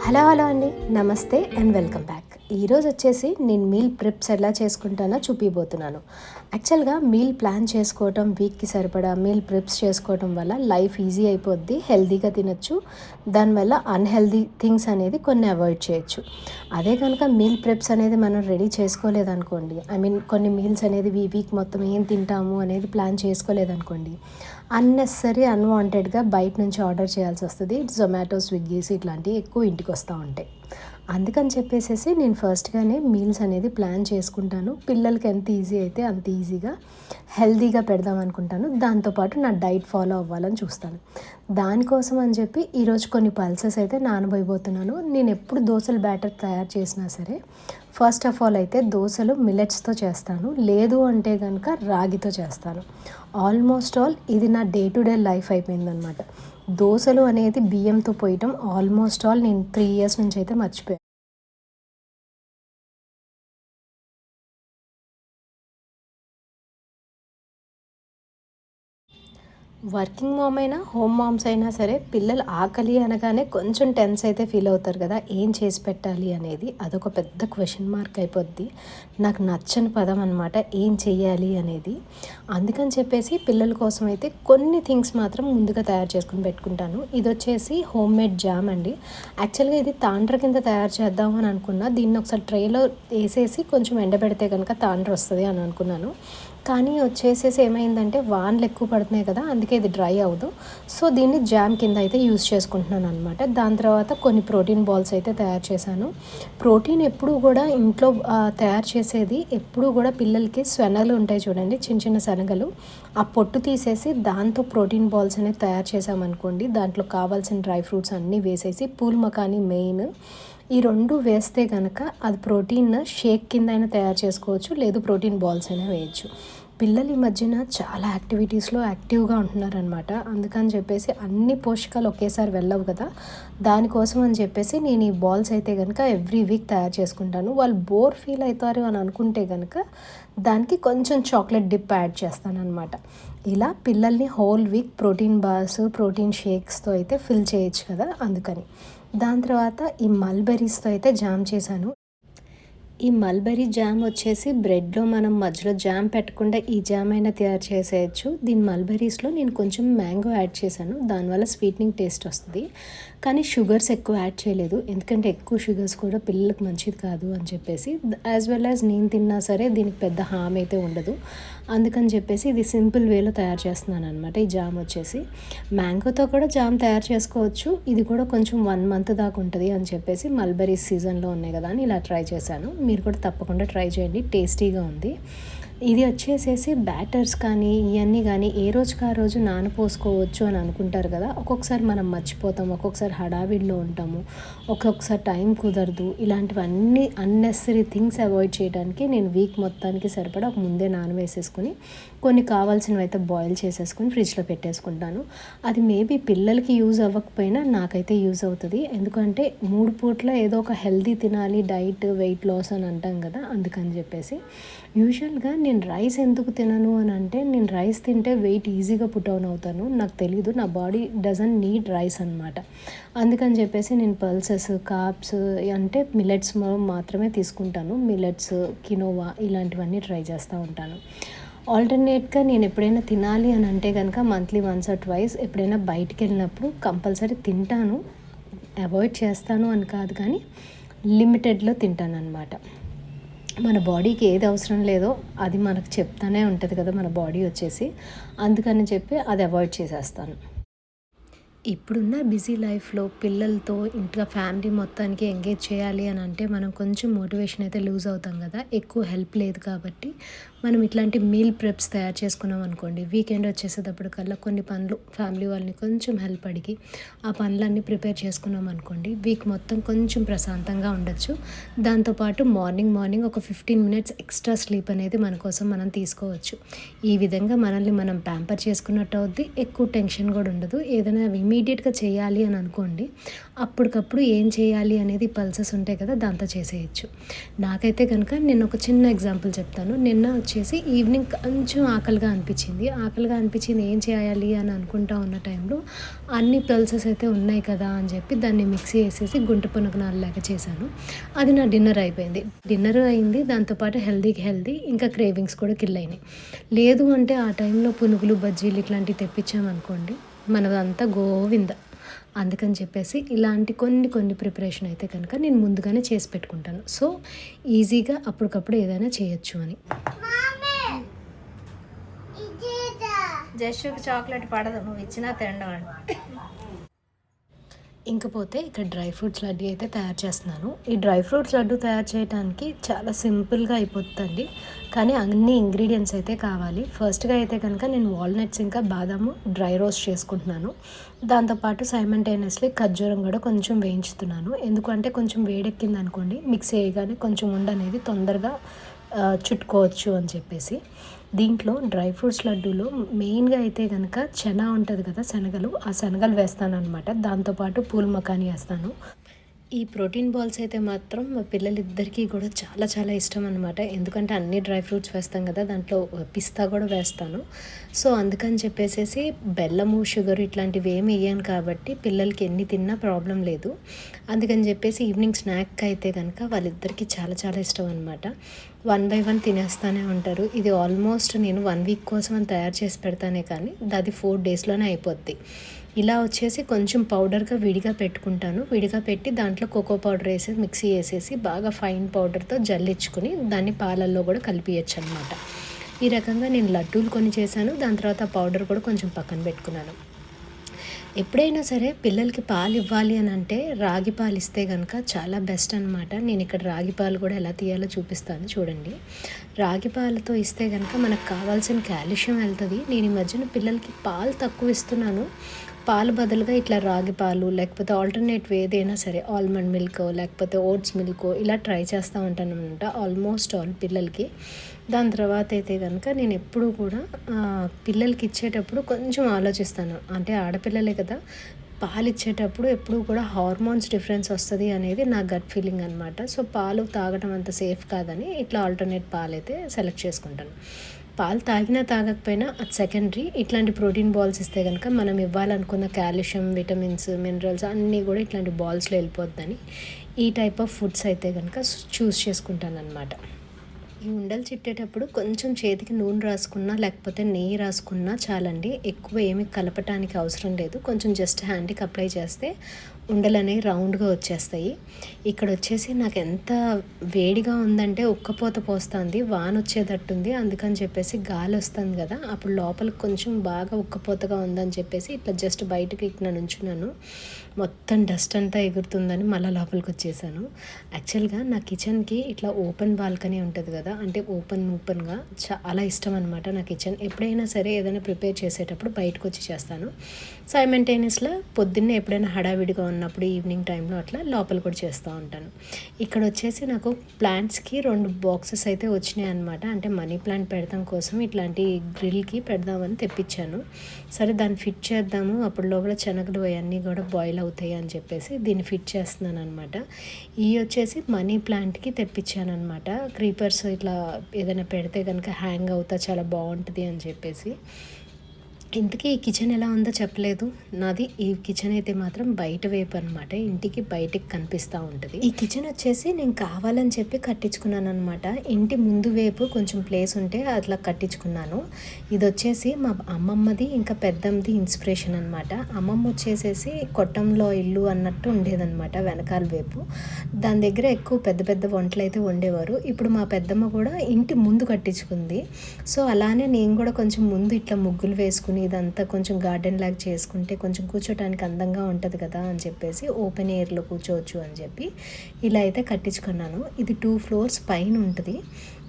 Hello అండి. నమస్తే and welcome back. ఈరోజు వచ్చేసి నేను మీల్ ప్రిప్స్ ఎలా చేసుకుంటానో చూపిపోతున్నాను. యాక్చువల్గా మీల్ ప్లాన్ చేసుకోవటం, వీక్కి సరిపడా మీల్ ప్రిప్స్ చేసుకోవటం వల్ల లైఫ్ ఈజీ అయిపోద్ది, హెల్తీగా తినచ్చు. దానివల్ల అన్హెల్దీ థింగ్స్ అనేది కొన్ని అవాయిడ్ చేయొచ్చు. అదే కనుక మీల్ ప్రిప్స్ అనేది మనం రెడీ చేసుకోలేదనుకోండి, కొన్ని మీల్స్ అనేది వీక్ మొత్తం ఏం తింటాము అనేది ప్లాన్ చేసుకోలేదనుకోండి, అన్నెసరీ అన్వాంటెడ్గా బయట నుంచి ఆర్డర్ చేయాల్సి వస్తుంది. జొమాటో, స్విగ్గీస్ ఇట్లాంటివి ఎక్కువ ఇంటికి వస్తూ ఉంటాయి. అందుకని చెప్పేసి నేను ఫస్ట్గానే మీల్స్ అనేది ప్లాన్ చేసుకుంటాను. పిల్లలకి ఎంత ఈజీ అయితే అంత ఈజీగా హెల్తీగా పెడదాం అనుకుంటాను. దాంతోపాటు నా డైట్ ఫాలో అవ్వాలని చూస్తాను. దానికోసం అని చెప్పి ఈరోజు కొన్ని పల్సెస్ అయితే నానబోయబోతున్నాను. నేను ఎప్పుడు దోశల బ్యాటర్ తయారు చేసినా సరే ఫస్ట్ ఆఫ్ ఆల్ అయితే దోశలు మిల్లెట్స్తో చేస్తాను, లేదు అంటే కనుక రాగితో చేస్తాను. ఆల్మోస్ట్ ఆల్ ఇది నా డే టు డే లైఫ్ అయిపోయిందనమాట. దోశలు అనేది బియ్యంతో పోయటం ఆల్మోస్ట్ ఆల్ నేను 3 years నుంచి అయితే మర్చిపోయాను. వర్కింగ్ మామ్ అయినా హోమ్ మామ్స్ అయినా సరే పిల్లలు ఆకలి అనగానే కొంచెం టెన్స్ అయితే ఫీల్ అవుతారు కదా, ఏం చేసి పెట్టాలి అనేది. అదొక పెద్ద క్వశ్చన్ మార్క్ అయిపోద్ది. నాకు నచ్చని పదం అనమాట ఏం చెయ్యాలి అనేది. అందుకని చెప్పేసి పిల్లల కోసం అయితే కొన్ని థింగ్స్ మాత్రం ముందుగా తయారు చేసుకుని పెట్టుకుంటాను. ఇది వచ్చేసి హోమ్ మేడ్ జామ్ అండి. యాక్చువల్గా ఇది తాండ్ర కింద తయారు చేద్దాం అని అనుకున్నా. దీన్ని ఒకసారి ట్రేలో వేసేసి కొంచెం ఎండబెడితే కనుక తాండ్ర వస్తుంది అని అనుకున్నాను. కానీ వచ్చేసేసి ఏమైందంటే వానలు ఎక్కువ పడుతున్నాయి కదా, అందుకే ఇది డ్రై అవ్వదు. సో దీన్ని జామ్ కింద అయితే యూస్ చేసుకుంటున్నాను అనమాట. దాని తర్వాత కొన్ని ప్రోటీన్ బాల్స్ అయితే తయారు చేశాను. ప్రోటీన్ ఎప్పుడు కూడా ఇంట్లో తయారు చేసేది ఎప్పుడు కూడా పిల్లలకి శనగలు ఉంటాయి చూడండి, చిన్న చిన్న శనగలు, ఆ పొట్టు తీసేసి దాంతో ప్రోటీన్ బాల్స్ అనేది తయారు చేసామనుకోండి. దాంట్లో కావాల్సిన డ్రై ఫ్రూట్స్ అన్నీ వేసేసి పూల్ మకానీ మెయిన్ ఈ 2 వేస్తే కనుక అది ప్రోటీన్ షేక్ కింద అయినా తయారు చేసుకోవచ్చు, లేదు ప్రోటీన్ బాల్స్ అయినా వేయచ్చు. పిల్లలు ఈ మధ్యన చాలా యాక్టివిటీస్లో యాక్టివ్గా ఉంటున్నారనమాట. అందుకని చెప్పేసి అన్ని పోషకాలు ఒకేసారి వెళ్ళవు కదా, దానికోసం అని చెప్పేసి నేను ఈ బాల్స్ అయితే కనుక ఎవ్రీ వీక్ తయారు చేసుకుంటాను. వాళ్ళు బోర్ ఫీల్ అవుతారు అని అనుకుంటే కనుక దానికి కొంచెం చాక్లెట్ డిప్ యాడ్ చేస్తాను అనమాట. ఇలా పిల్లల్ని whole week protein bars, protein షేక్స్తో అయితే ఫిల్ చేయొచ్చు కదా, అందుకని. దాని తర్వాత ఈ మల్బెరీస్తో అయితే జామ్ చేశాను. ఈ మల్బెరీ జామ్ వచ్చేసి బ్రెడ్లో మనం మధ్యలో జామ్ పెట్టకుండా ఈ జామ్ అయినా తయారు చేసేయచ్చు. దీని మల్బెరీస్లో నేను కొంచెం మ్యాంగో యాడ్ చేశాను, దానివల్ల స్వీట్నింగ్ టేస్ట్ వస్తుంది. కానీ షుగర్స్ ఎక్కువ యాడ్ చేయలేదు, ఎందుకంటే ఎక్కువ షుగర్స్ కూడా పిల్లలకు మంచిది కాదు అని చెప్పేసి. యాజ్ వెల్ యాజ్ నేను తిన్నా సరే దీనికి పెద్ద హామ్ అయితే ఉండదు. అందుకని చెప్పేసి ఇది సింపుల్ వేలో తయారు చేస్తున్నాను అనమాట. ఈ జామ్ వచ్చేసి మ్యాంగోతో కూడా జామ్ తయారు చేసుకోవచ్చు. ఇది కూడా కొంచెం 1 month దాకా ఉంటుంది అని చెప్పేసి మల్బెరీస్ సీజన్లో ఉన్నాయి కదా అని ఇలా ట్రై చేశాను. మీరు కూడా తప్పకుండా ట్రై చేయండి, టేస్టీగా ఉంది. ఇది వచ్చేసేసి బ్యాటర్స్ కానీ ఇవన్నీ కానీ ఏ రోజుకి ఆ రోజు నానపోసుకోవచ్చు అని అనుకుంటారు కదా. ఒక్కొక్కసారి మనం మర్చిపోతాం, ఒక్కొక్కసారి హడావిడిలో ఉంటాము, ఒక్కొక్కసారి టైం కుదరదు. ఇలాంటివన్నీ అన్నెసరీ థింగ్స్ అవాయిడ్ చేయడానికి నేను వీక్ మొత్తానికి సరిపడా ముందే నానవేసేసుకుని కొన్ని కావాల్సినవి అయితే బాయిల్ చేసేసుకుని ఫ్రిడ్జ్లో పెట్టేసుకుంటాను. అది మేబీ పిల్లలకి యూజ్ అవ్వకపోయినా నాకైతే యూజ్ అవుతుంది. ఎందుకంటే 3 పూట్ల ఏదో ఒక హెల్తీ తినాలి, డైట్ వెయిట్ లాస్ అని అంటాం కదా, అందుకని చెప్పేసి. యూజువల్గా నేను రైస్ ఎందుకు తినను అని అంటే, నేను రైస్ తింటే వెయిట్ ఈజీగా పుట్ డౌన్ అవుతాను. నాకు తెలీదు, నా బాడీ డజంట్ నీడ్ రైస్ అనమాట. అందుకని చెప్పేసి నేను పల్సెస్, కార్బ్స్ అంటే మిల్లెట్స్ మాత్రమే తీసుకుంటాను. మిల్లెట్స్, కినోవా ఇలాంటివన్నీ ట్రై చేస్తూ ఉంటాను. ఆల్టర్నేట్గా నేను ఎప్పుడైనా తినాలి అని అంటే కనుక మంత్లీ 1 or 2 ఎప్పుడైనా బయటికి వెళ్ళినప్పుడు కంపల్సరీ తింటాను. అవాయిడ్ చేస్తాను అని కాదు, కానీ లిమిటెడ్లో తింటాను అనమాట. మన బాడీకి ఏది అవసరం లేదో అది మనకు చెప్తానే ఉంటుంది కదా మన బాడీ వచ్చేసి, అందుకని చెప్పి అది అవాయిడ్ చేసేస్తాను. ఇప్పుడున్న బిజీ లైఫ్లో పిల్లలతో ఇంట్లో ఫ్యామిలీ మొత్తానికి ఎంగేజ్ చేయాలి అని అంటే మనం కొంచెం మోటివేషన్ అయితే లూజ్ అవుతాం కదా, ఎక్కువ హెల్ప్ లేదు. కాబట్టి మనం ఇట్లాంటి మీల్ ప్రెప్స్ తయారు చేసుకున్నాం అనుకోండి, వీకెండ్ వచ్చేసేటప్పటికల్లా కొన్ని పనులు ఫ్యామిలీ వాళ్ళని కొంచెం హెల్ప్ అడిగి ఆ పనులన్నీ ప్రిపేర్ చేసుకున్నాం అనుకోండి, వీక్ మొత్తం కొంచెం ప్రశాంతంగా ఉండొచ్చు. దాంతోపాటు మార్నింగ్ ఒక 15 minutes ఎక్స్ట్రా స్లీప్ అనేది మన కోసం మనం తీసుకోవచ్చు. ఈ విధంగా మనల్ని మనం ప్యాంపర్ చేసుకున్నట్టు అవుద్ది, ఎక్కువ టెన్షన్ కూడా ఉండదు. ఏదైనా ఇమ్మీడియట్గా చేయాలి అని అనుకోండి, అప్పటికప్పుడు ఏం చేయాలి అనేది పల్సెస్ ఉంటాయి కదా, దాంతో చేసేయచ్చు. నాకైతే కనుక నేను ఒక చిన్న ఎగ్జాంపుల్ చెప్తాను. నిన్న వచ్చేసి ఈవినింగ్ కొంచెం ఆకలిగా అనిపించింది. ఏం చేయాలి అని అనుకుంటా ఉన్న టైంలో అన్ని పల్సెస్ అయితే ఉన్నాయి కదా అని చెప్పి దాన్ని మిక్సీ వేసేసి గుంట పునుగునాలులాగా చేశాను. అది నా డిన్నర్ అయిపోయింది. డిన్నర్ అయింది, దాంతోపాటు హెల్దీకి హెల్దీ, ఇంకా క్రేవింగ్స్ కూడా కిల్ అయినాయి. లేదు అంటే ఆ టైంలో పునుగులు, బజ్జీలు ఇట్లాంటివి తెప్పించామనుకోండి, మనదంతా గోవింద. అందుకని చెప్పేసి ఇలాంటి కొన్ని ప్రిపరేషన్ అయితే కనుక నేను ముందుగానే చేసి పెట్టుకుంటాను. సో ఈజీగా అప్పటికప్పుడు ఏదైనా చేయొచ్చు అని. జస్ట్కి చాక్లెట్ పడదు, నువ్వు ఇచ్చినా తినడం. ఇంకపోతే ఇక్కడ డ్రై ఫ్రూట్స్ లడ్డు అయితే తయారు చేస్తున్నాను. ఈ డ్రై ఫ్రూట్స్ లడ్డు తయారు చేయడానికి చాలా సింపుల్గా అయిపోతుందండి, కానీ అన్ని ఇంగ్రీడియంట్స్ అయితే కావాలి. ఫస్ట్గా అయితే కనుక నేను వాల్నట్స్ ఇంకా బాదాము డ్రై రోస్ట్ చేసుకుంటున్నాను. దాంతోపాటు సైమల్టేనియస్లీ ఖర్జూరం కూడా కొంచెం వేయించుతున్నాను. ఎందుకంటే కొంచెం వేడెక్కింది అనుకోండి, మిక్స్ చేయగానే కొంచెం ఉండనేది తొందరగా చుట్టుకోవచ్చు అని చెప్పేసి. దీంట్లో డ్రై ఫ్రూట్స్ లడ్డూలో మెయిన్గా అయితే కనుక చెనా ఉంటుంది కదా, శనగలు, ఆ శనగలు వేస్తాను అనమాట. దాంతోపాటు పూల్ మకానీ వేస్తాను. ఈ ప్రోటీన్ బాల్స్ అయితే మాత్రం మా పిల్లలిద్దరికీ కూడా చాలా చాలా ఇష్టం అనమాట. ఎందుకంటే అన్ని డ్రై ఫ్రూట్స్ వేస్తాం కదా, దాంట్లో పిస్తా కూడా వేస్తాను. సో అందుకని చెప్పేసి బెల్లము, షుగర్ ఇట్లాంటివి ఏమి వేయను కాబట్టి పిల్లలకి ఎన్ని తిన్నా ప్రాబ్లం లేదు. అందుకని చెప్పేసి ఈవినింగ్ స్నాక్ అయితే కనుక వాళ్ళిద్దరికీ చాలా చాలా ఇష్టం అనమాట. 1 by 1 తినేస్తూనే ఉంటారు. ఇది ఆల్మోస్ట్ నేను 1 week కోసం అని తయారు చేసి పెడతానే, కానీ అది 4 daysలోనే అయిపోద్ది. ఇలా వచ్చేసి కొంచెం పౌడర్గా విడిగా పెట్టుకుంటాను. విడిగా పెట్టి దాంట్లో కోకో పౌడర్ వేసి మిక్సీ వేసేసి బాగా ఫైన్ పౌడర్తో జల్లించుకుని దాన్ని పాలల్లో కూడా కలిపియచ్చు అనమాట. ఈ రకంగా నేను లడ్డూలు కొన్ని చేశాను. దాని తర్వాత ఆ పౌడర్ కూడా కొంచెం పక్కన పెట్టుకున్నాను. ఎప్పుడైనా సరే పిల్లలకి పాలు ఇవ్వాలి అని అంటే రాగి పాలు ఇస్తే కనుక చాలా బెస్ట్ అనమాట. నేను ఇక్కడ రాగి పాలు కూడా ఎలా తీయాలో చూపిస్తాను చూడండి. రాగి పాలతో ఇస్తే కనుక మనకు కావాల్సిన కాల్షియం వెళ్తుంది. నేను ఈ మధ్యన పిల్లలకి పాలు తక్కువ ఇస్తున్నాను. పాలు బదులుగా ఇట్లా రాగి పాలు, లేకపోతే ఆల్టర్నేటివ్ ఏదైనా సరే ఆల్మండ్ మిల్క్ లేకపోతే ఓట్స్ మిల్క్ ఇలా ట్రై చేస్తూ ఉంటాను అనమాట ఆల్మోస్ట్ ఆల్ పిల్లలకి. దాని తర్వాత అయితే కనుక నేను ఎప్పుడూ కూడా పిల్లలకి ఇచ్చేటప్పుడు కొంచెం ఆలోచిస్తాను. అంటే ఆడపిల్లలే కదా, పాలు ఇచ్చేటప్పుడు ఎప్పుడూ కూడా హార్మోన్స్ డిఫరెన్స్ వస్తుంది అనేది నా గట్ ఫీలింగ్ అనమాట. సో పాలు తాగడం అంత సేఫ్ కాదని ఇట్లా ఆల్టర్నేట్ పాలు అయితే సెలెక్ట్ చేసుకుంటాను. పాలు తాగినా తాగకపోయినా అది సెకండరీ. ఇట్లాంటి ప్రోటీన్ బాల్స్ ఇస్తే కనుక మనం ఇవ్వాలనుకున్న కాల్షియం, విటమిన్స్, మినరల్స్ అన్నీ కూడా ఇట్లాంటి బాల్స్లో వెళ్ళిపోద్దని ఈ టైప్ ఆఫ్ ఫుడ్స్ అయితే కనుక చూస్ చేసుకుంటాను అనమాట. ఈ ఉండలు చుట్టేటప్పుడు కొంచెం చేతికి నూనె రాసుకున్నా లేకపోతే నెయ్యి రాసుకున్నా చాలండి. ఎక్కువ ఏమి కలపటానికి అవసరం లేదు. కొంచెం జస్ట్ హ్యాండ్కి అప్లై చేస్తే ఉండలు అనేవి రౌండ్గా వచ్చేస్తాయి. ఇక్కడ వచ్చేసి నాకు ఎంత వేడిగా ఉందంటే ఉక్కపోత పోస్తుంది, వాన వచ్చేటట్టుంది. అందుకని చెప్పేసి గాలి వస్తుంది కదా, అప్పుడు లోపలికి కొంచెం బాగా ఉక్కపోతగా ఉందని చెప్పేసి ఇట్లా జస్ట్ బయటకి ఇట్లా నుంచున్నాను. మొత్తం డస్ట్ అంతా ఎగురుతుందని మళ్ళీ లోపలికి వచ్చేసాను. యాక్చువల్గా నా కిచెన్కి ఇట్లా ఓపెన్ బాల్కనీ ఉంటుంది కదా, అంటే ఓపెన్గా చాలా ఇష్టం అనమాట నా కిచెన్. ఎప్పుడైనా సరే ఏదైనా ప్రిపేర్ చేసేటప్పుడు బయటకు వచ్చి చేస్తాను. సైమల్టేనియస్లో పొద్దున్నే ఎప్పుడైనా హడావిడిగా ఉన్నప్పుడు ఈవినింగ్ టైంలో అట్లా లోపల కూడా చేస్తూ ఉంటాను. ఇక్కడ వచ్చేసి నాకు ప్లాంట్స్కి 2 బాక్సెస్ అయితే వచ్చినాయి అనమాట. అంటే మనీ ప్లాంట్ పెడతాం కోసం ఇట్లాంటి గ్రిల్కి పెడదామని తెప్పించాను. సరే దాన్ని ఫిట్ చేద్దాము, అప్పుడు లోపల శనగలు అవన్నీ కూడా బాయిల్ అవుతాయి అని చెప్పేసి దీన్ని ఫిట్ చేస్తున్నాను అనమాట. ఇవి వచ్చేసి మనీ ప్లాంట్కి తెప్పించాను అనమాట. క్రీపర్స్ ఇట్లా ఏదైనా పెడితే కనుక హ్యాంగ్ అవుతా చాలా బాగుంటుంది అని చెప్పేసి. ఇంతకీ ఈ కిచెన్ ఎలా ఉందో చెప్పలేదు. నాది ఈ కిచెన్ అయితే మాత్రం బయట వైపు అనమాట, ఇంటికి బయటకి కనిపిస్తూ ఉంటుంది. ఈ కిచెన్ వచ్చేసి నేను కావాలని చెప్పి కట్టించుకున్నాను అనమాట. ఇంటి ముందు వైపు కొంచెం ప్లేస్ ఉంటే అట్లా కట్టించుకున్నాను. ఇది వచ్చేసి మా అమ్మమ్మది ఇంకా పెద్దమ్మది ఇన్స్పిరేషన్ అనమాట. అమ్మమ్మ వచ్చేసేసి కొట్టంలో ఇల్లు అన్నట్టు ఉండేదన్నమాట వెనకాల వైపు. దాని దగ్గర ఎక్కువ పెద్ద పెద్ద వంటలు అయితే వండేవారు. ఇప్పుడు మా పెద్దమ్మ కూడా ఇంటి ముందు కట్టించుకుంది. సో అలానే నేను కూడా కొంచెం ముందు ఇట్లా ముగ్గులు వేసుకుని ఇదంతా కొంచెం గార్డెన్ లాగా చేసుకుంటే కొంచెం కూర్చోటానికి అందంగా ఉంటుంది కదా అని చెప్పేసి ఓపెన్ ఎయిర్లో కూర్చోవచ్చు అని చెప్పి ఇలా అయితే కట్టించుకున్నాను. ఇది 2 floors పైన ఉంటుంది.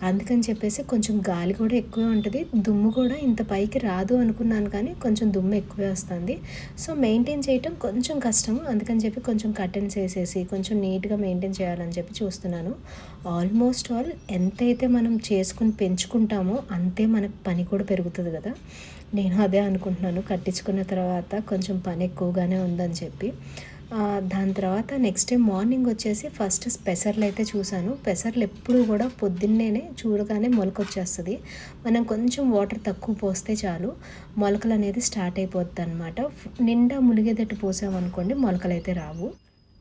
అందుకని చెప్పేసి కొంచెం గాలి కూడా ఎక్కువే ఉంటుంది, దుమ్ము కూడా ఇంత పైకి రాదు అనుకున్నాను కానీ కొంచెం దుమ్ము ఎక్కువే వస్తుంది. సో మెయింటైన్ చేయటం కొంచెం కష్టము, అందుకని చెప్పి కొంచెం కర్టెన్స్ వేసేసి కొంచెం నీట్గా మెయింటైన్ చేయాలని చెప్పి చూస్తున్నాను. ఆల్మోస్ట్ ఆల్ ఎంతైతే మనం చేసుకుని పెంచుకుంటామో అంతే మనకు పని కూడా పెరుగుతుంది కదా. నేను అదే అనుకుంటున్నాను, కట్టించుకున్న తర్వాత కొంచెం పని ఎక్కువగానే ఉందని చెప్పి. దాని తర్వాత నెక్స్ట్ డే మార్నింగ్ వచ్చేసి ఫస్ట్ పెసర్లు అయితే చూశాను. పెసర్లు ఎప్పుడు కూడా పొద్దున్నేనే చూడగానే మొలకొచ్చేస్తుంది. మనం కొంచెం వాటర్ తక్కువ పోస్తే చాలు మొలకలు అనేది స్టార్ట్ అయిపోద్ది అనమాట. నిండా మునిగేటట్టు పోసామనుకోండి మొలకలు అయితే రావు.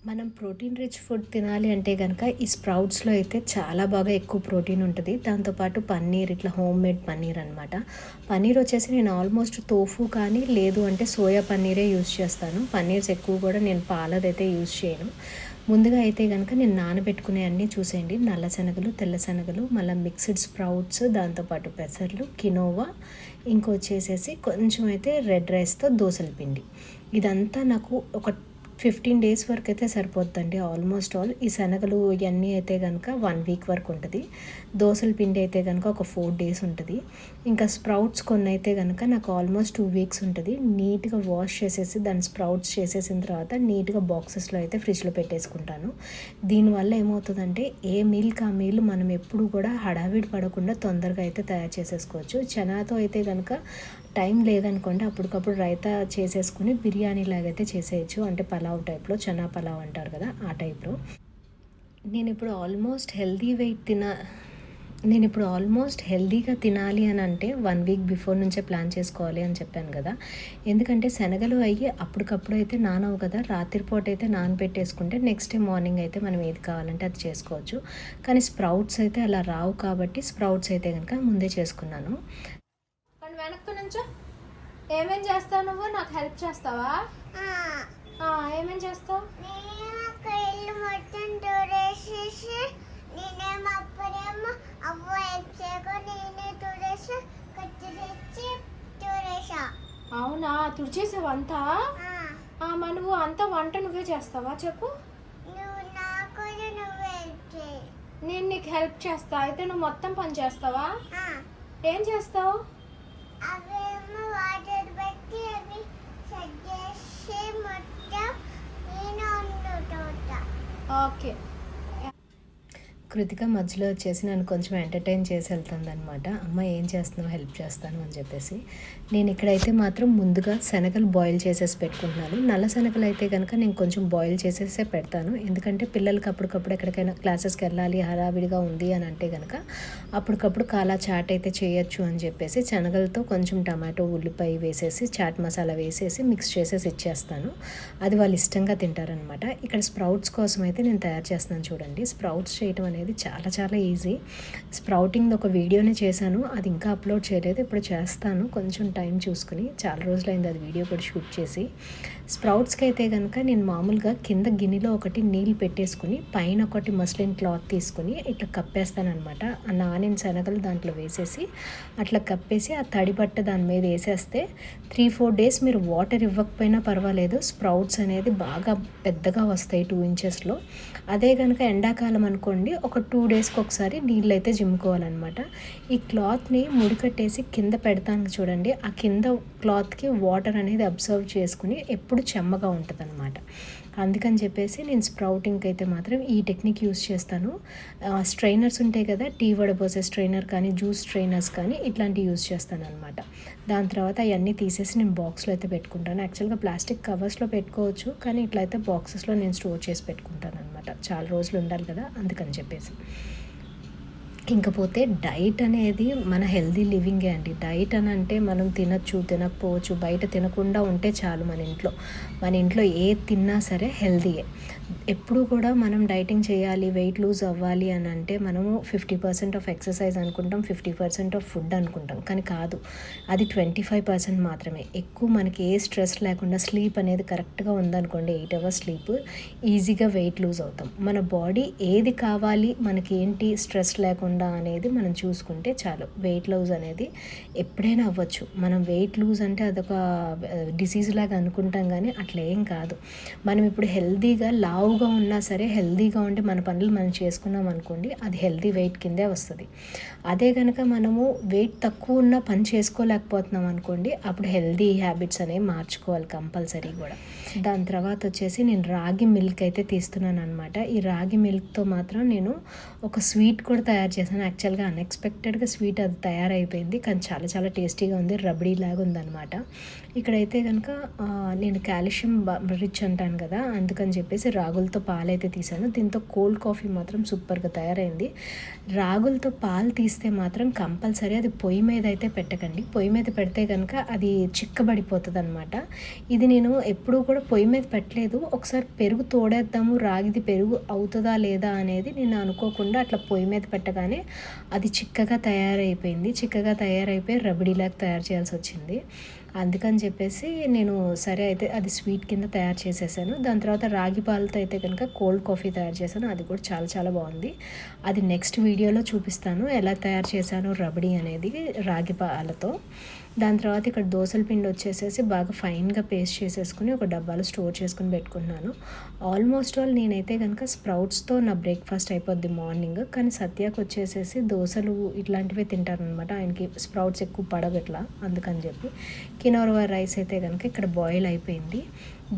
మనం ప్రోటీన్ రిచ్ ఫుడ్ తినాలి అంటే కనుక ఈ స్ప్రౌట్స్లో అయితే చాలా బాగా ఎక్కువ ప్రోటీన్ ఉంటుంది. దాంతోపాటు పన్నీర్, ఇట్లా హోమ్ మేడ్ పన్నీర్ అనమాట. పన్నీర్ వచ్చేసి నేను ఆల్మోస్ట్ తోఫు కానీ లేదు అంటే సోయా పన్నీరే యూజ్ చేస్తాను. పన్నీర్స్ ఎక్కువ కూడా నేను పాలదైతే యూజ్ చేయను. ముందుగా అయితే కనుక నేను నానబెట్టుకునే అన్నీ చూసేయండి, నల్ల శనగలు, తెల్ల శనగలు, మళ్ళీ మిక్స్డ్ స్ప్రౌట్స్, దాంతోపాటు పెసర్లు, కినోవా, ఇంకొచ్చేసేసి కొంచెం అయితే రెడ్ రైస్తో దోసల పిండి. ఇదంతా నాకు ఒక 15 days వరకు అయితే సరిపోద్దండి ఆల్మోస్ట్ ఆల్. ఈ శనగలు ఇవన్నీ అయితే కనుక 1 week వరకు ఉంటుంది. దోసల పిండి అయితే కనుక ఒక 4 days ఉంటుంది. ఇంకా స్ప్రౌట్స్ కొన్ని అయితే కనుక నాకు ఆల్మోస్ట్ 2 weeks ఉంటుంది. నీట్గా వాష్ చేసేసి దాన్ని స్ప్రౌట్స్ చేసేసిన తర్వాత నీట్గా బాక్సెస్లో అయితే ఫ్రిడ్జ్లో పెట్టేసుకుంటాను. దీనివల్ల ఏమవుతుందంటే ఏ మీల్కి ఆ మీల్ మనం ఎప్పుడు కూడా హడావిడి పడకుండా తొందరగా అయితే తయారు చేసేసుకోవచ్చు. చనాతో అయితే కనుక టైం లేదనుకోండి అప్పటికప్పుడు రైతా చేసేసుకుని బిర్యానీ లాగైతే చేసేయచ్చు, అంటే పలావ్ టైప్లో, చనా పలావ్ అంటారు కదా ఆ టైప్లో. నేను ఇప్పుడు ఆల్మోస్ట్ హెల్దీగా తినాలి అని అంటే 1 week బిఫోర్ నుంచే ప్లాన్ చేసుకోవాలి అని చెప్పాను కదా. ఎందుకంటే శనగలు అయ్యి అప్పటికప్పుడు అయితే నానవు కదా, రాత్రిపూట అయితే నానబెట్టేసుకుంటే నెక్స్ట్ డే మార్నింగ్ అయితే మనం ఏది కావాలంటే అది చేసుకోవచ్చు. కానీ స్ప్రౌట్స్ అయితే అలా రావు కాబట్టి స్ప్రౌట్స్ అయితే కనుక ముందే చేసుకున్నాను. వెనక్కి నుంచో ఏమేం చేస్తావు నువ్వు? నాకు హెల్ప్ చేస్తావా? ఏమేం చేస్తావు? ఇల్లు మొత్తం తుడేసేసి నేనేమో అప్పుడేమో అవ్వ ఎక్కేకో నేనే తుడేసి కత్తి తెచ్చి తుడేసా. అవునా, తుడిచేసావంతా? మా నువ్వు అంతా వంట నువ్వే చేస్తావా చెప్పు? నువ్వు నాకు నువ్వు హెల్ప్ చేయి. నేను నీకు హెల్ప్ చేస్తా. అయితే నువ్వు మొత్తం పని చేస్తావా? ఏం చేస్తావు? అవేమో వాటర్ పెట్టి అవి సెట్ చేసి మొత్తం నేను వండుతా. ఓకే. కృతిక మధ్యలో వచ్చేసి నన్ను కొంచెం ఎంటర్టైన్ చేసి వెళ్తుంది అనమాట. అమ్మ ఏం చేస్తున్నావు, హెల్ప్ చేస్తాను అని చెప్పేసి. నేను ఇక్కడైతే మాత్రం ముందుగా శనగలు బాయిల్ చేసేసి పెట్టుకుంటున్నాను. నల్ల శనగలు అయితే కనుక నేను కొంచెం బాయిల్ చేసేసే పెడతాను, ఎందుకంటే పిల్లలకి అప్పటికప్పుడు ఎక్కడికైనా క్లాసెస్కి వెళ్ళాలి హడావిడిగా ఉంది అని అంటే కనుక అప్పటికప్పుడు కాలా చాట్ అయితే చేయొచ్చు అని చెప్పేసి శనగలతో కొంచెం టమాటో, ఉల్లిపాయ వేసేసి చాట్ మసాలా వేసేసి మిక్స్ చేసేసి ఇచ్చేస్తాను. అది వాళ్ళు ఇష్టంగా తింటారనమాట. ఇక్కడ స్ప్రౌట్స్ కోసం అయితే నేను తయారు చేస్తున్నాను చూడండి. స్ప్రౌట్స్ చేయటం అనేది చాలా చాలా ఈజీ. స్ప్రౌటింగ్ ఒక వీడియోనే చేశాను, అది ఇంకా అప్లోడ్ చేయలేదు, ఇప్పుడు చేస్తాను కొంచెం టైం చూసుకుని. చాలా రోజులైంది అది వీడియో కూడా షూట్ చేసి. స్ప్రౌట్స్కి అయితే కనుక నేను మామూలుగా కింద గిన్నెలో ఒకటి నీళ్ళు పెట్టేసుకుని పైన ఒకటి మస్లిన్ క్లాత్ తీసుకుని ఇట్లా కప్పేస్తాను అనమాట. ఆ నానిన శనగలు దాంట్లో వేసేసి అట్లా కప్పేసి ఆ తడి బట్ట దాని మీద వేసేస్తే 3-4 days మీరు వాటర్ ఇవ్వకపోయినా పర్వాలేదు, స్ప్రౌట్స్ అనేది బాగా పెద్దగా వస్తాయి 2 inchesలో. అదే కనుక ఎండాకాలం అనుకోండి ఒక 2 daysకి ఒకసారి నీళ్ళు అయితే జిమ్ముకోవాలన్నమాట. ఈ క్లాత్ని ముడికట్టేసి కింద పెడతాను చూడండి, ఆ కింద క్లాత్కి వాటర్ అనేది అబ్జర్వ్ చేసుకుని ఎప్పుడు చెమ్మగా ఉంటుంది అనమాట. అందుకని చెప్పేసి నేను స్ప్రౌటింగ్కి అయితే మాత్రం ఈ టెక్నిక్ యూస్ చేస్తాను. స్ట్రైనర్స్ ఉంటాయి కదా, టీ వడపోసే స్ట్రైనర్ కానీ జ్యూస్ స్ట్రైనర్స్ కానీ ఇట్లాంటివి యూస్ చేస్తాను అనమాట. దాని తర్వాత అవన్నీ తీసేసి నేను బాక్స్లో అయితే పెట్టుకుంటాను. యాక్చువల్గా ప్లాస్టిక్ కవర్స్లో పెట్టుకోవచ్చు, కానీ ఇట్లయితే బాక్సెస్లో నేను స్టోర్ చేసి పెట్టుకుంటాను అనమాట. చాలా రోజులు ఉండాలి కదా అందుకని చెప్పేసి. ఇంకపోతే డైట్ అనేది మన హెల్దీ లివింగే అండి. డైట్ అని అంటే మనం తినచ్చు తినకపోవచ్చు, బయట తినకుండా ఉంటే చాలు. మన ఇంట్లో ఏది తిన్నా సరే హెల్దీయే. ఎప్పుడు కూడా మనం డైటింగ్ చేయాలి, వెయిట్ లూజ్ అవ్వాలి అని అంటే మనము 50% ఆఫ్ ఎక్సర్సైజ్ అనుకుంటాం, 50% ఆఫ్ ఫుడ్ అనుకుంటాం. కానీ కాదు, అది 25% మాత్రమే. ఎక్కువ మనకి ఏ స్ట్రెస్ లేకుండా స్లీప్ అనేది కరెక్ట్గా ఉందనుకోండి, 8 hours స్లీప్, ఈజీగా వెయిట్ లూజ్ అవుతాం. మన బాడీ ఏది కావాలి, మనకి ఏంటి స్ట్రెస్ లేకుండా అవ్వకుండా అనేది మనం చూసుకుంటే చాలు. వెయిట్ లూజ్ అనేది ఎప్పుడైనా అవ్వచ్చు. మనం వెయిట్ లూజ్ అంటే అదొక డిసీజ్ లాగా అనుకుంటాం, కానీ అట్లా ఏం కాదు. మనం ఇప్పుడు హెల్తీగా లావుగా ఉన్నా సరే హెల్తీగా ఉండి మన పనులు మనం చేసుకున్నాం అనుకోండి, అది హెల్తీ వెయిట్ కిందే వస్తుంది. అదే కనుక మనము వెయిట్ తక్కువ ఉన్న పని చేసుకోలేకపోతున్నాం అనుకోండి, అప్పుడు హెల్తీ హ్యాబిట్స్ అనేవి మార్చుకోవాలి కంపల్సరీ కూడా. దాని తర్వాత వచ్చేసి నేను రాగి మిల్క్ అయితే తీస్తున్నాను అనమాట. ఈ రాగి మిల్క్తో మాత్రం నేను ఒక స్వీట్ కూడా తయారు చేశాను. యాక్చువల్గా అన్ఎక్స్పెక్టెడ్గా స్వీట్ అది తయారైపోయింది, కానీ చాలా చాలా టేస్టీగా ఉంది, రబడీ లాగా ఉందన్నమాట. ఇక్కడైతే కనుక నేను కాల్షియం రిచ్ అంటాను కదా, అందుకని చెప్పేసి రాగులతో పాలు అయితే తీసాను. దీంతో కోల్డ్ కాఫీ మాత్రం సూపర్గా తయారైంది. రాగులతో పాలు తీస్తే మాత్రం కంపల్సరీ అది పొయ్యి మీద అయితే పెట్టకండి. పొయ్యి మీద పెడితే కనుక అది చిక్కబడిపోతుంది అనమాట. ఇది నేను ఎప్పుడూ కూడా పొయ్యి మీద పెట్టలేదు. ఒకసారి పెరుగు తోడేద్దాము, రాగిది పెరుగు అవుతుందా లేదా అనేది నేను అనుకోకుండా అట్లా పొయ్యి మీద పెట్టగానే అది చిక్కగా తయారైపోయి రబడీలాగా తయారు చేయాల్సి వచ్చింది. అందుకని చెప్పేసి నేను సరే అయితే అది స్వీట్ కింద తయారు చేసేసాను. దాని తర్వాత రాగి పాలతో అయితే కనుక కోల్డ్ కాఫీ తయారు చేశాను. అది కూడా చాలా చాలా బాగుంది. అది నెక్స్ట్ వీడియోలో చూపిస్తాను ఎలా తయారు చేశాను రబడీ అనేది రాగి పాలతో. దాని తర్వాత ఇక్కడ దోసల పిండి వచ్చేసేసి బాగా ఫైన్గా పేస్ట్ చేసేసుకుని ఒక డబ్బాలో స్టోర్ చేసుకుని పెట్టుకుంటున్నాను. ఆల్మోస్ట్ ఆల్ నేనైతే కనుక స్ప్రౌట్స్తో నా బ్రేక్ఫాస్ట్ అయిపోద్ది మార్నింగ్. కానీ సత్యాకి వచ్చేసేసి దోశలు ఇట్లాంటివే తింటారనమాట. ఆయనకి స్ప్రౌట్స్ ఎక్కువ పడగట్లా, అందుకని చెప్పి కినోవా రైస్ అయితే కనుక ఇక్కడ బాయిల్ అయిపోయింది.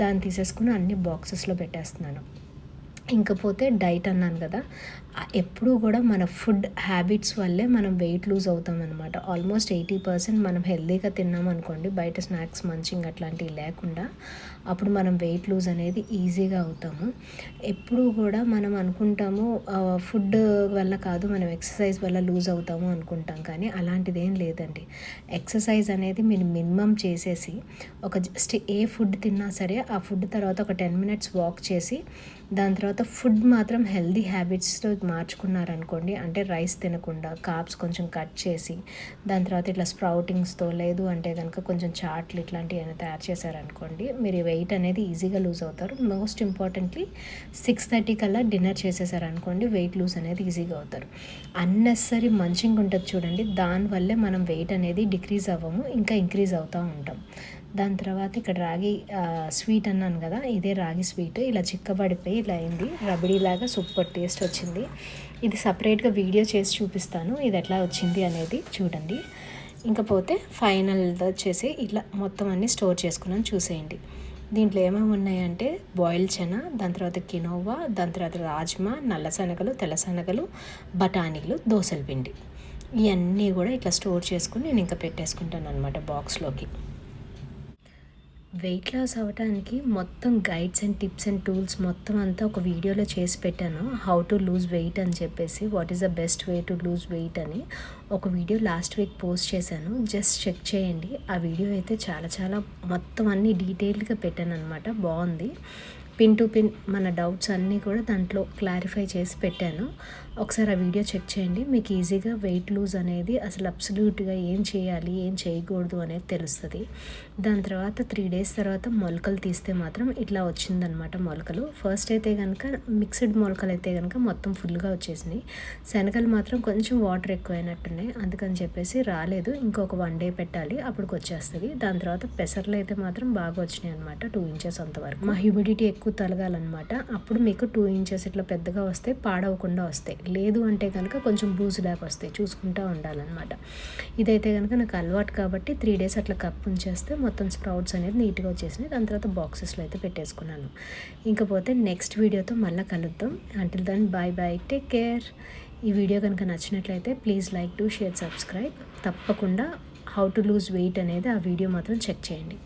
దాన్ని తీసేసుకుని అన్ని బాక్సెస్లో పెట్టేస్తున్నాను. ఇంకపోతే డైట్ అన్నాను కదా, ఎప్పుడూ కూడా మన ఫుడ్ హ్యాబిట్స్ వల్లే మనం వెయిట్ లూజ్ అవుతాం అనమాట. ఆల్మోస్ట్ 80% మనం హెల్తీగా తిన్నాం అనుకోండి, బయట స్నాక్స్ మంచింగ్ అట్లాంటివి లేకుండా, అప్పుడు మనం వెయిట్ లూజ్ అనేది ఈజీగా అవుతాము. ఎప్పుడూ కూడా మనం అనుకుంటాము ఫుడ్ వల్ల కాదు, మనం ఎక్సర్సైజ్ వల్ల లూజ్ అవుతాము అనుకుంటాం, కానీ అలాంటిది ఏం లేదండి. ఎక్సర్సైజ్ అనేది మీరు మినిమం చేసేసి ఒక జస్ట్ ఏ ఫుడ్ తిన్నా సరే ఆ ఫుడ్ తర్వాత ఒక 10 minutes వాక్ చేసి దాని తర్వాత ఫుడ్ మాత్రం హెల్దీ హ్యాబిట్స్తో మార్చుకున్నారనుకోండి, అంటే రైస్ తినకుండా కార్బ్స్ కొంచెం కట్ చేసి దాని తర్వాత ఇట్లా స్ప్రౌటింగ్స్తో లేదు అంటే కనుక కొంచెం చాట్లు ఇట్లాంటివి ఏమైనా తయారు చేశారనుకోండి, మీరు వెయిట్ అనేది ఈజీగా లూజ్ అవుతారు. మోస్ట్ ఇంపార్టెంట్లీ 6:30 కల్లా డిన్నర్ చేసేసారనుకోండి, వెయిట్ లూజ్ అనేది ఈజీగా అవుతారు. అన్నెసరీ మంచింగ్ ఉంటుంది చూడండి, దానివల్లే మనం వెయిట్ అనేది డిక్రీజ్ అవ్వము, ఇంకా ఇంక్రీజ్ అవుతూ ఉంటాం. దాని తర్వాత ఇక్కడ రాగి స్వీట్ అన్నాను కదా, ఇదే రాగి స్వీట్ ఇలా చిక్కబడిపోయి ఇలా అయింది, రబడీలాగా సూపర్ టేస్ట్ వచ్చింది. ఇది సపరేట్గా వీడియో చేసి చూపిస్తాను ఇది ఎట్లా వచ్చింది అనేది చూడండి. ఇంకపోతే ఫైనల్ వచ్చేసి ఇట్లా మొత్తం అన్నీ స్టోర్ చేసుకున్నాను, చూసేయండి. దీంట్లో ఏమేమి ఉన్నాయంటే బాయిల్డ్ చెనా, దాని తర్వాత కినోవా, దాని తర్వాత రాజ్మా, నల్ల శనగలు, తెల్ల శనగలు, బఠానీలు, దోసల పిండి, ఇవన్నీ కూడా ఇట్లా స్టోర్ చేసుకుని నేను ఇంకా పెట్టేసుకుంటాను అనమాట బాక్స్లోకి. వెయిట్ లాస్ అవ్వడానికి మొత్తం guides and tips and tools మొత్తం అంతా ఒక వీడియోలో చేసి పెట్టాను. హౌ టు లూజ్ వెయిట్ అని చెప్పేసి, what is the best way to lose wait అని ఒక వీడియో లాస్ట్ వీక్ పోస్ట్ చేశాను, జస్ట్ చెక్ చేయండి. ఆ వీడియో అయితే చాలా చాలా మొత్తం అన్నీ డీటెయిల్డ్గా పెట్టాను అనమాట, బాగుంది. పిన్ టు పిన్ మన డౌట్స్ అన్నీ కూడా దాంట్లో క్లారిఫై చేసి పెట్టాను. ఒకసారి ఆ వీడియో చెక్ చేయండి, మీకు ఈజీగా వెయిట్ లూజ్ అనేది అసలు అబ్సల్యూట్గా ఏం చేయాలి ఏం చేయకూడదు అనేది తెలుస్తుంది. దాని తర్వాత 3 days తర్వాత మొలకలు తీస్తే మాత్రం ఇట్లా వచ్చిందనమాట మొలకలు. ఫస్ట్ అయితే కనుక మిక్స్డ్ మొలకలు అయితే కనుక మొత్తం ఫుల్గా వచ్చేసినాయి, శనగలు మాత్రం కొంచెం వాటర్ ఎక్కువైనట్టున్నాయి, అందుకని చెప్పేసి రాలేదు. ఇంకొక 1 day పెట్టాలి, అప్పటికి వచ్చేస్తుంది. దాని తర్వాత పెసర్లు అయితే మాత్రం బాగా వచ్చినాయి అనమాట, 2 inches అంతవరకు. మా హ్యూమిడిటీ ఎక్కువ తలగాలన్నమాట, అప్పుడు మీకు 2 inches ఇట్లా పెద్దగా వస్తాయి, పాడవకుండా వస్తాయి. లేదు అంటే కనుక కొంచెం బూజు దాకా వస్తాయి, చూసుకుంటూ ఉండాలన్నమాట. ఇదైతే కనుక నాకు అలవాటు కాబట్టి 3 days అట్లా కప్పు ఉంచేస్తే మొత్తం స్ప్రౌట్స్ అనేది నీట్గా వచ్చేసినాయి. దాని తర్వాత బాక్సెస్లో అయితే పెట్టేసుకున్నాను. ఇంకపోతే నెక్స్ట్ వీడియోతో మళ్ళీ కలుద్దాం. Until then bye bye, take care. ఈ వీడియో కనుక నచ్చినట్లయితే please like to share subscribe. తప్పకుండా హౌ టు లూజ్ వెయిట్ అనేది ఆ వీడియో మాత్రం చెక్ చేయండి.